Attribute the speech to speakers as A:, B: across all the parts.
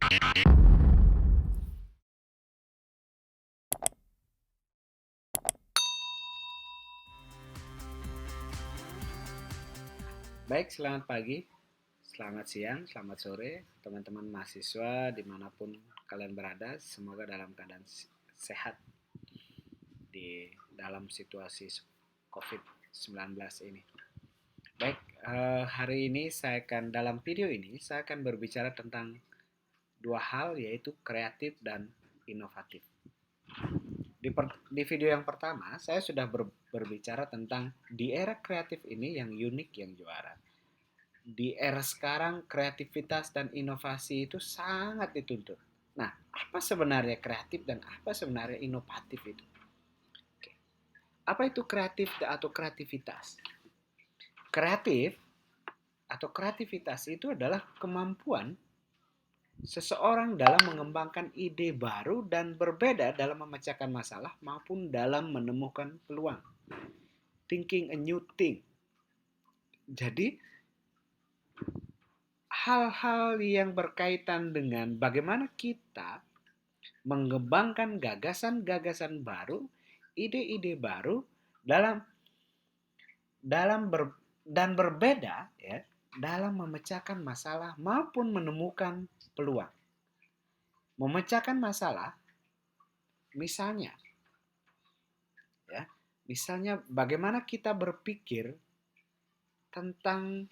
A: Baik, selamat pagi, selamat siang, selamat sore, teman-teman mahasiswa dimanapun kalian berada. Semoga dalam keadaan sehat di dalam situasi COVID-19 ini. Baik, hari ini dalam video ini saya akan berbicara tentang dua hal, yaitu kreatif dan inovatif. Di video yang pertama, saya sudah berbicara tentang di era kreatif ini yang unik, yang juara. Di era sekarang kreativitas dan inovasi itu sangat dituntut. Nah, apa sebenarnya kreatif dan apa sebenarnya inovatif itu? Oke. Apa itu kreatif atau kreativitas? Kreatif atau kreativitas itu adalah kemampuan seseorang dalam mengembangkan ide baru dan berbeda dalam memecahkan masalah maupun dalam menemukan peluang. Thinking a new thing. Jadi, hal-hal yang berkaitan dengan bagaimana kita mengembangkan gagasan-gagasan baru, ide-ide baru dalam dalam ber, dan berbeda ya dalam memecahkan masalah maupun menemukan peluang. Memecahkan masalah misalnya ya, misalnya bagaimana kita berpikir tentang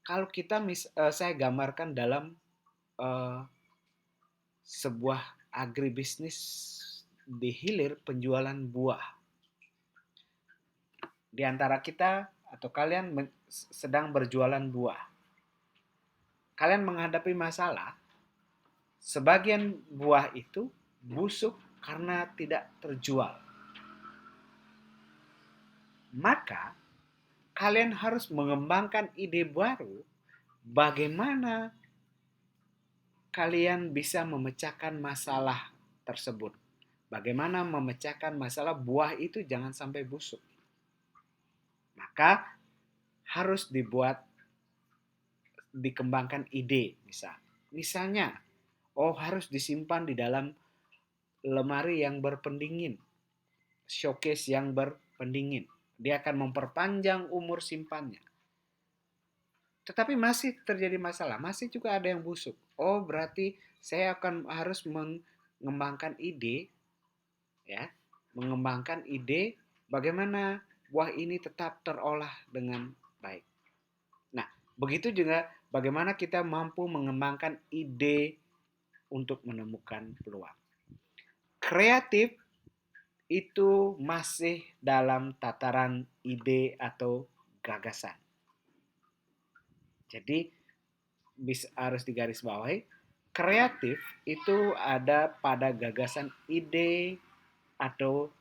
A: kalau saya gambarkan dalam uh, sebuah agribisnis di hilir penjualan buah. Di antara kita atau kalian sedang berjualan buah. Kalian menghadapi masalah, sebagian buah itu busuk karena tidak terjual. Maka kalian harus mengembangkan ide baru bagaimana kalian bisa memecahkan masalah tersebut. Bagaimana memecahkan masalah buah itu jangan sampai busuk. Maka harus dikembangkan ide misalnya harus disimpan di dalam lemari yang berpendingin, showcase yang berpendingin, dia akan memperpanjang umur simpannya. Tetapi masih terjadi masalah, masih juga ada yang busuk. Berarti saya harus mengembangkan ide ya, mengembangkan ide bagaimana buah ini tetap terolah dengan baik. Nah, begitu juga bagaimana kita mampu mengembangkan ide untuk menemukan peluang. Kreatif itu masih dalam tataran ide atau gagasan. Jadi harus digarisbawahi, kreatif itu ada pada gagasan ide atau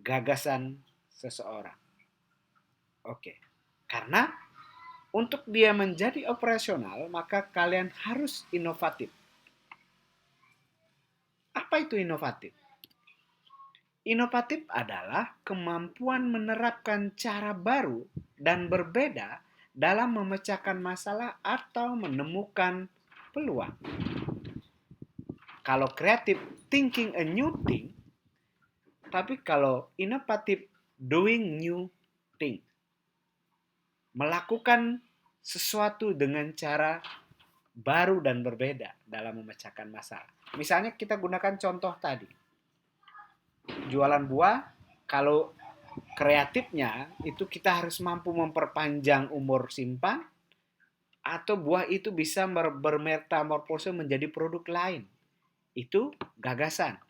A: gagasan seseorang. Oke. Karena untuk dia menjadi operasional, maka kalian harus inovatif. Apa itu inovatif? Inovatif adalah kemampuan menerapkan cara baru dan berbeda dalam memecahkan masalah atau menemukan peluang. Kalau kreatif, thinking a new thing, tapi kalau inovatif, doing new thing. Melakukan sesuatu dengan cara baru dan berbeda dalam memecahkan masalah. Misalnya kita gunakan contoh tadi. Jualan buah, kalau kreatifnya itu kita harus mampu memperpanjang umur simpan atau buah itu bisa bermetamorfose menjadi produk lain. Itu gagasan.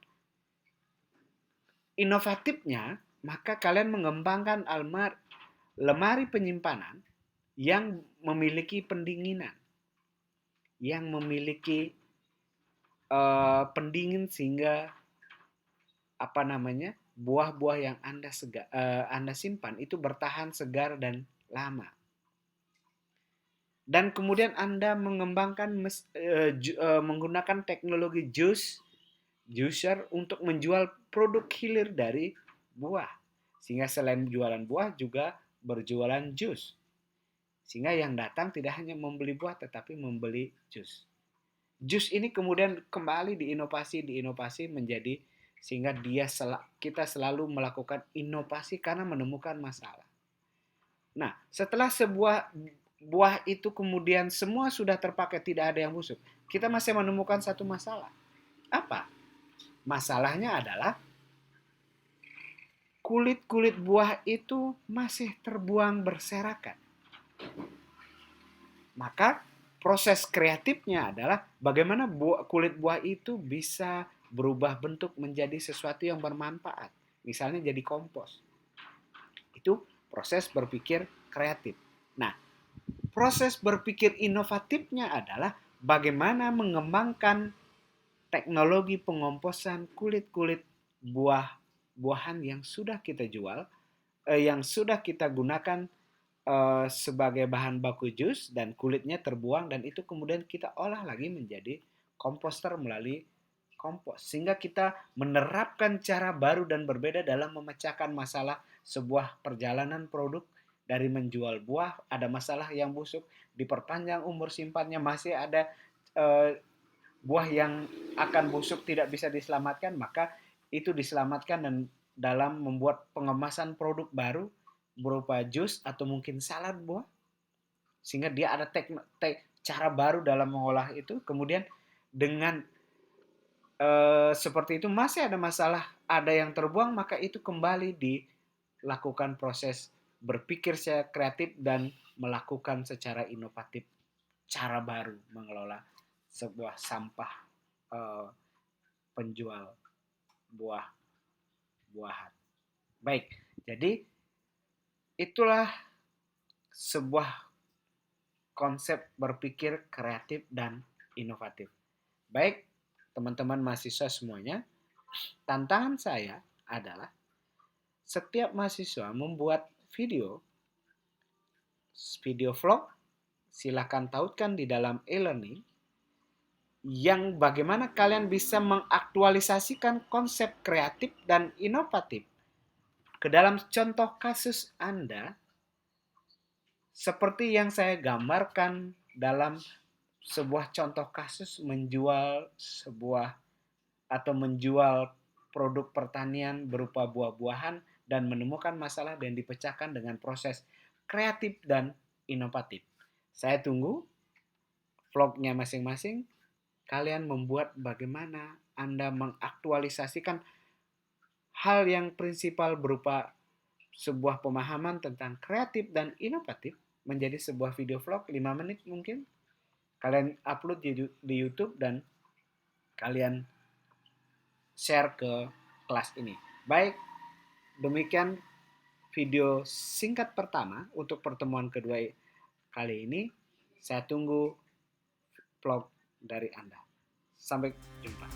A: Inovatifnya, maka kalian mengembangkan lemari penyimpanan yang memiliki pendinginan, yang memiliki pendingin sehingga buah-buah yang Anda simpan itu bertahan segar dan lama. Dan kemudian Anda mengembangkan menggunakan teknologi juicer untuk menjual produk hilir dari buah. Sehingga selain jualan buah juga berjualan jus. Sehingga yang datang tidak hanya membeli buah tetapi membeli jus. Jus ini kemudian kembali diinovasi menjadi sehingga kita selalu melakukan inovasi karena menemukan masalah. Nah, setelah sebuah buah itu kemudian semua sudah terpakai, tidak ada yang busuk, kita masih menemukan satu masalah. Apa? Masalahnya adalah kulit-kulit buah itu masih terbuang berserakan. Maka proses kreatifnya adalah bagaimana kulit buah itu bisa berubah bentuk menjadi sesuatu yang bermanfaat. Misalnya jadi kompos. Itu proses berpikir kreatif. Nah, proses berpikir inovatifnya adalah bagaimana mengembangkan teknologi pengomposan kulit-kulit buah-buahan yang sudah kita jual, yang sudah kita gunakan sebagai bahan baku jus dan kulitnya terbuang dan itu kemudian kita olah lagi menjadi komposter melalui kompos sehingga kita menerapkan cara baru dan berbeda dalam memecahkan masalah sebuah perjalanan produk dari menjual buah ada masalah yang busuk diperpanjang umur simpannya masih ada buah yang akan busuk tidak bisa diselamatkan maka itu diselamatkan dan dalam membuat pengemasan produk baru berupa jus atau mungkin salad buah sehingga dia ada cara baru dalam mengolah itu kemudian dengan seperti itu masih ada masalah ada yang terbuang maka itu kembali dilakukan proses berpikir secara kreatif dan melakukan secara inovatif cara baru mengelola sebuah sampah penjual buah-buahan. Baik, jadi itulah sebuah konsep berpikir kreatif dan inovatif. Baik, teman-teman mahasiswa semuanya, tantangan saya adalah setiap mahasiswa membuat video vlog, silakan tautkan di dalam e-learning, yang bagaimana kalian bisa mengaktualisasikan konsep kreatif dan inovatif ke dalam contoh kasus Anda seperti yang saya gambarkan dalam sebuah contoh kasus menjual produk pertanian berupa buah-buahan dan menemukan masalah dan dipecahkan dengan proses kreatif dan inovatif. Saya tunggu vlognya masing-masing. Kalian membuat bagaimana Anda mengaktualisasikan hal yang prinsipal berupa sebuah pemahaman tentang kreatif dan inovatif menjadi sebuah video vlog 5 menit mungkin. Kalian upload di YouTube dan kalian share ke kelas ini. Baik, demikian video singkat pertama untuk pertemuan kedua kali ini. Saya tunggu vlog dari Anda. Sampai jumpa.